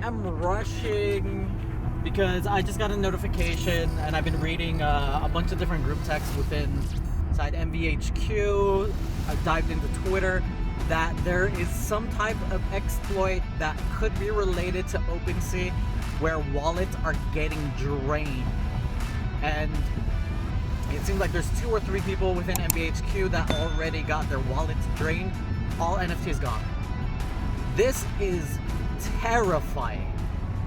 am rushing because I just got a notification and I've been reading a bunch of different group texts within inside MVHQ. I've dived into Twitter that there is some type of exploit that could be related to OpenSea where wallets are getting drained. And it seems like there's 2 or 3 people within MVHQ that already got their wallets drained. All NFTs gone. This is terrifying.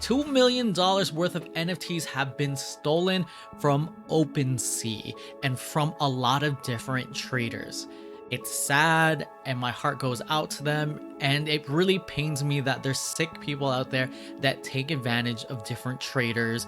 $2 million worth of NFTs have been stolen from OpenSea and from a lot of different traders. It's sad and my heart goes out to them, and it really pains me that there's sick people out there that take advantage of different traders'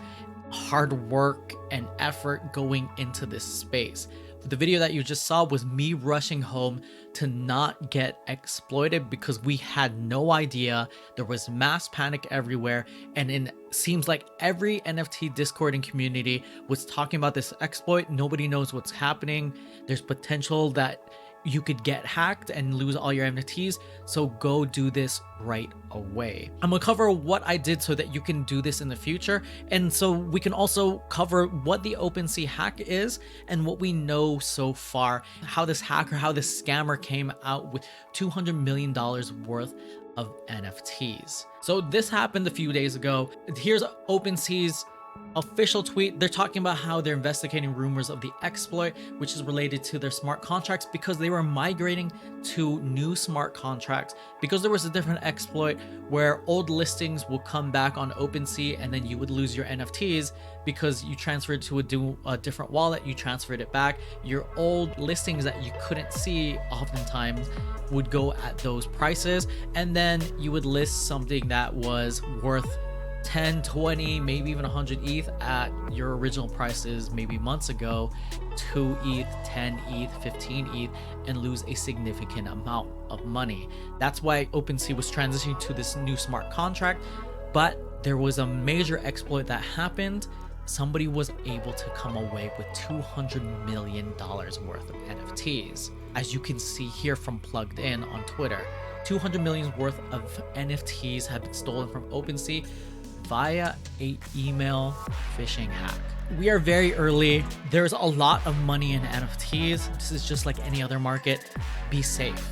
hard work and effort going into this space. The video that you just saw was me rushing home to not get exploited because we had no idea. There was mass panic everywhere, and it seems like every NFT Discord and community was talking about this exploit. Nobody knows what's happening. There's potential that you could get hacked and lose all your NFTs, so go do this right away. I'm gonna cover what I did so that you can do this in the future, and so we can also cover what the OpenSea hack is and what we know so far, how this hacker, how this scammer came out with $200 million worth of NFTs. So this happened a few days ago. Here's OpenSea's official tweet. They're talking about how they're investigating rumors of the exploit, which is related to their smart contracts because they were migrating to new smart contracts because there was a different exploit where old listings will come back on OpenSea and then you would lose your NFTs because you transferred to a different wallet, you transferred it back. Your old listings that you couldn't see oftentimes would go at those prices, and then you would list something that was worth 10, 20, maybe even 100 ETH at your original prices maybe months ago, 2 ETH, 10 ETH, 15 ETH, and lose a significant amount of money. That's why OpenSea was transitioning to this new smart contract, but there was a major exploit that happened. Somebody was able to come away with $200 million worth of NFTs. As you can see here from Plugged In on Twitter, 200 million worth of NFTs have been stolen from OpenSea via a email phishing hack. We are very early. There's a lot of money in NFTs. This is just like any other market. Be safe.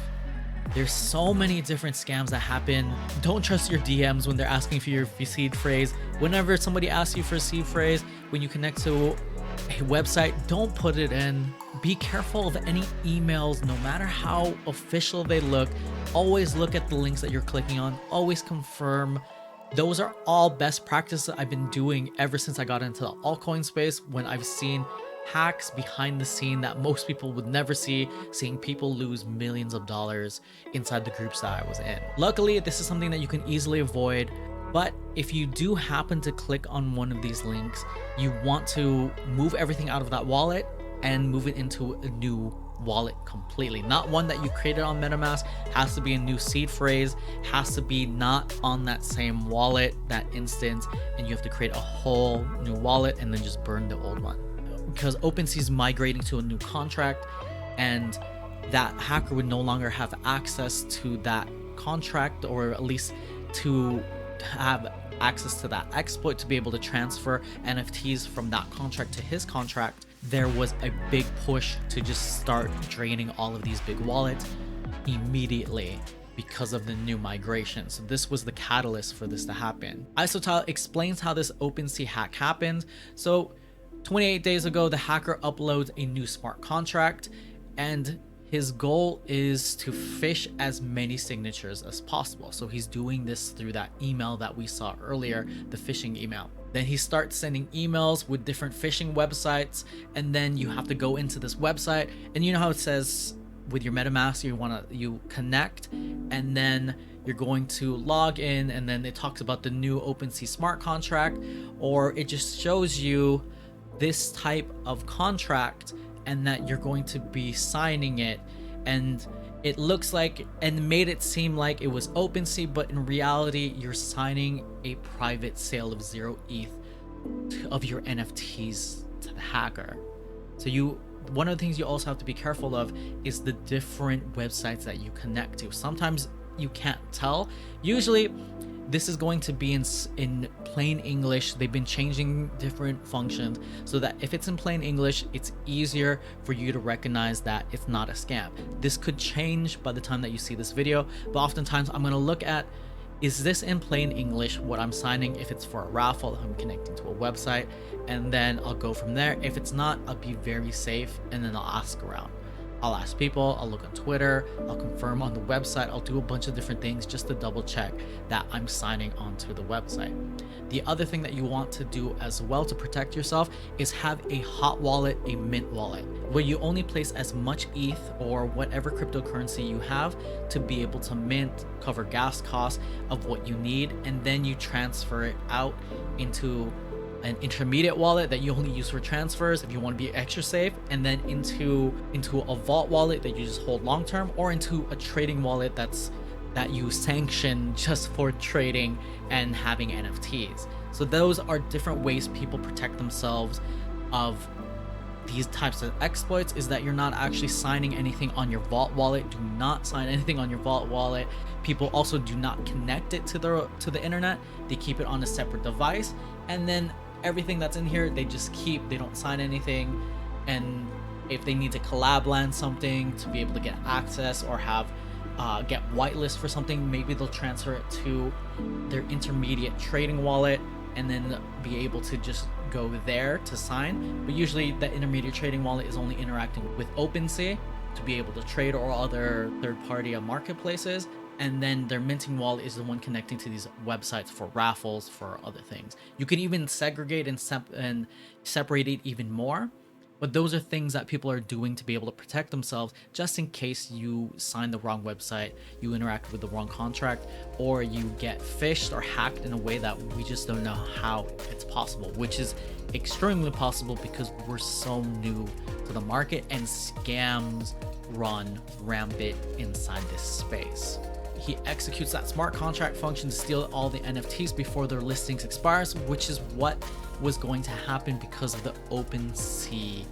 There's so many different scams that happen. Don't trust your DMs when they're asking for your seed phrase. Whenever somebody asks you for a seed phrase, when you connect to a website, don't put it in. Be careful of any emails, no matter how official they look. Always look at the links that you're clicking on. Always confirm. Those are all best practices I've been doing ever since I got into the altcoin space, when I've seen hacks behind the scene that most people would never see, seeing people lose millions of dollars inside the groups that I was in. Luckily, this is something that you can easily avoid, but if you do happen to click on one of these links, you want to move everything out of that wallet and move it into a new wallet completely. Not one that you created on MetaMask, has to be a new seed phrase, has to be not on that same wallet, that instance, and you have to create a whole new wallet and then just burn the old one. Because OpenSea is migrating to a new contract, and that hacker would no longer have access to that contract, or at least to have access to that exploit to be able to transfer NFTs from that contract to his contract. There was a big push to just start draining all of these big wallets immediately because of the new migration. So this was the catalyst for this to happen. Isotile explains how this OpenSea hack happened. So 28 days ago, the hacker uploads a new smart contract, and his goal is to phish as many signatures as possible. So he's doing this through that email that we saw earlier, the phishing email. Then he starts sending emails with different phishing websites, and then you have to go into this website, and you know how it says with your MetaMask, you connect, and then you're going to log in, and then it talks about the new OpenSea smart contract, or it just shows you this type of contract and that you're going to be signing it, and it looks like and made it seem like it was OpenSea, but in reality you're signing a private sale of 0 ETH of your NFTs to the hacker. So one of the things you also have to be careful of is the different websites that you connect to. Sometimes you can't tell. Usually This is going to be in plain English. They've been changing different functions so that if it's in plain English, it's easier for you to recognize that it's not a scam. This could change by the time that you see this video, but oftentimes I'm going to look at, is this in plain English what I'm signing? If it's for a raffle, I'm connecting to a website, and then I'll go from there. If it's not, I'll be very safe, and then I'll ask around. I'll ask people, I'll look on Twitter, I'll confirm on the website, I'll do a bunch of different things just to double check that I'm signing onto the website. The other thing that you want to do as well to protect yourself is have a hot wallet, a mint wallet, where you only place as much ETH or whatever cryptocurrency you have to be able to mint, cover gas costs of what you need, and then you transfer it out into an intermediate wallet that you only use for transfers if you want to be extra safe, and then into a vault wallet that you just hold long term, or into a trading wallet that you sanction just for trading and having NFTs. So those are different ways people protect themselves of these types of exploits, is that you're not actually signing anything on your vault wallet. Do not sign anything on your vault wallet. People also do not connect it to the internet. They keep it on a separate device, and then everything that's in here they just keep. They don't sign anything, and if they need to collab land something to be able to get access or have get whitelist for something, maybe they'll transfer it to their intermediate trading wallet and then be able to just go there to sign. But usually the intermediate trading wallet is only interacting with OpenSea to be able to trade, or other third-party marketplaces, and then their minting wallet is the one connecting to these websites for raffles, for other things. You can even segregate and separate it even more, but those are things that people are doing to be able to protect themselves, just in case you sign the wrong website, you interact with the wrong contract, or you get phished or hacked in a way that we just don't know how it's possible, which is extremely possible because we're so new to the market and scams run rampant inside this space. He executes that smart contract function to steal all the NFTs before their listings expires, which is what was going to happen because of the OpenSea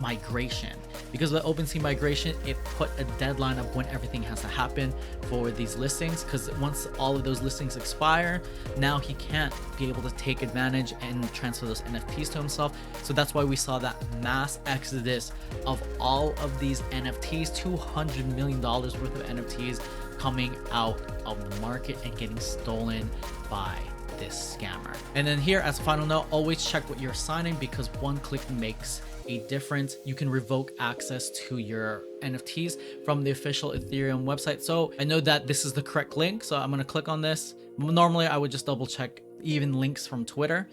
migration. Because of the OpenSea migration, it put a deadline of when everything has to happen for these listings, because once all of those listings expire, now he can't be able to take advantage and transfer those NFTs to himself. So that's why we saw that mass exodus of all of these NFTs, $200 million worth of NFTs coming out of the market and getting stolen by this scammer. And then here, as a final note, always check what you're signing, because one click makes a difference. You can revoke access to your NFTs from the official Ethereum website. So I know that this is the correct link, so I'm going to click on this. Normally I would just double check even links from Twitter,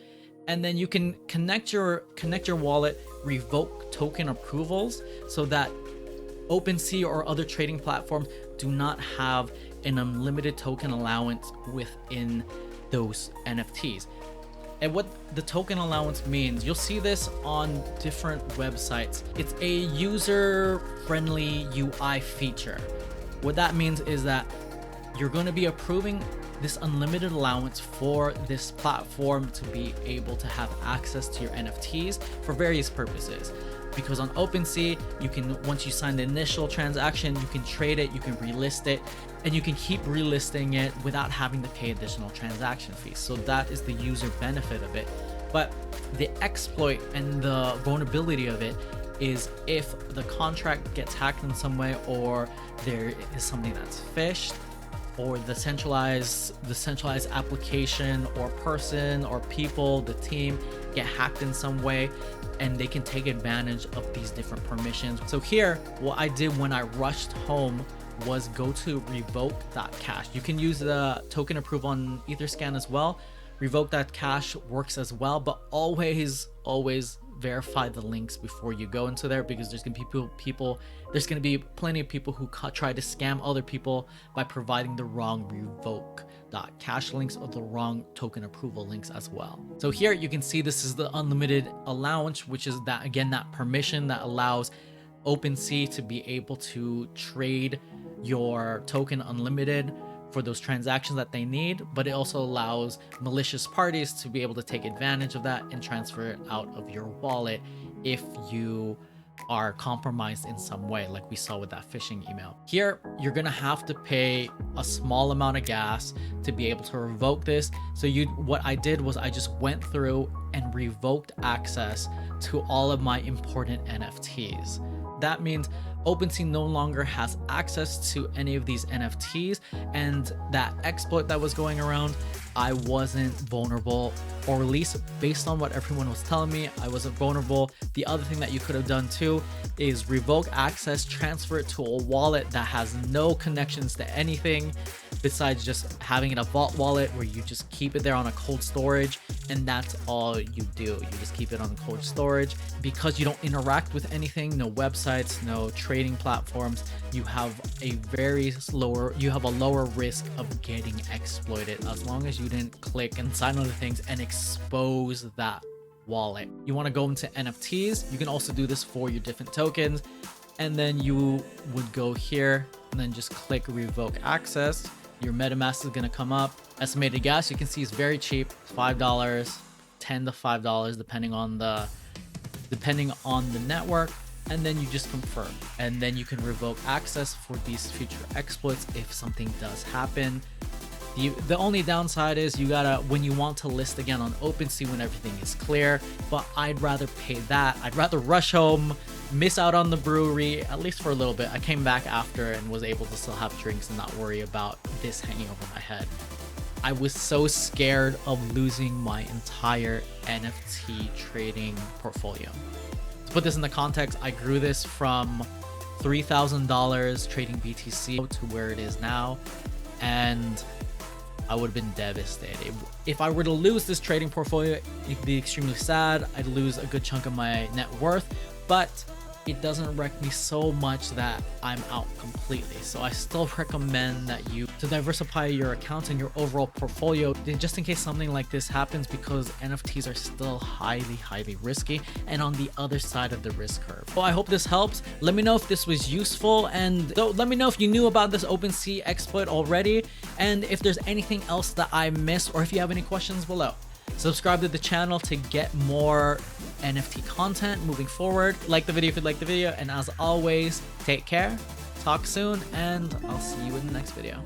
and then you can connect your wallet, revoke token approvals, so that OpenSea or other trading platforms do not have an unlimited token allowance within those NFTs. And what the token allowance means, you'll see this on different websites. It's a user-friendly UI feature. What that means is that you're going to be approving this unlimited allowance for this platform to be able to have access to your NFTs for various purposes. Because on OpenSea, you can, once you sign the initial transaction, you can trade it, you can relist it, and you can keep relisting it without having to pay additional transaction fees. So that is the user benefit of it. But the exploit and the vulnerability of it is if the contract gets hacked in some way, or there is something that's phished, or the centralized application or person or people, the team, get hacked in some way, and they can take advantage of these different permissions. So here, what I did when I rushed home was go to revoke.cash. You can use the token approval on Etherscan as well. Revoke.cash works as well, but always verify the links before you go into there, because there's gonna be plenty of people who try to scam other people by providing the wrong revoke.cash links or the wrong token approval links as well. So here you can see this is the unlimited allowance, which is that, again, that permission that allows OpenSea to be able to trade your token unlimited for those transactions that they need, but it also allows malicious parties to be able to take advantage of that and transfer it out of your wallet if you are compromised in some way, like we saw with that phishing email. Here, you're gonna have to pay a small amount of gas to be able to revoke this. So what I did was I just went through and revoked access to all of my important NFTs. That means OpenSea no longer has access to any of these NFTs, and that exploit that was going around, I wasn't vulnerable, or at least based on what everyone was telling me, I wasn't vulnerable. The other thing that you could have done too is revoke access, transfer it to a wallet that has no connections to anything besides just having it a vault wallet where you just keep it there on a cold storage, and that's all you do. You just keep it on cold storage. Because you don't interact with anything, no websites, no trading platforms, you have a lower risk of getting exploited as long as you didn't click and sign on the things and expose that wallet. You want to go into NFTs, you can also do this for your different tokens, and then you would go here and then just click revoke access. Your MetaMask is going to come up. Estimated gas, you can see, is very cheap, $5, $10 to $5 depending on the network, and then you just confirm, and then you can revoke access for these future exploits if something does happen. The only downside is you gotta, when you want to list again on OpenSea when everything is clear, but I'd rather pay that. I'd rather rush home, miss out on the brewery, at least for a little bit. I came back after and was able to still have drinks and not worry about this hanging over my head. I was so scared of losing my entire NFT trading portfolio. To put this in the context, I grew this from $3,000 trading BTC to where it is now, and I would have been devastated. If I were to lose this trading portfolio, it'd be extremely sad. I'd lose a good chunk of my net worth, but it doesn't wreck me so much that I'm out completely. So I still recommend that you to diversify your accounts and your overall portfolio just in case something like this happens, because NFTs are still highly risky and on the other side of the risk curve. Well, I hope this helps. Let me know if this was useful, and let me know if you knew about this OpenSea exploit already, and if there's anything else that I missed, or if you have any questions below. Subscribe to the channel to get more NFT content moving forward. Like the video if you like the video, and as always, take care, talk soon, and I'll see you in the next video.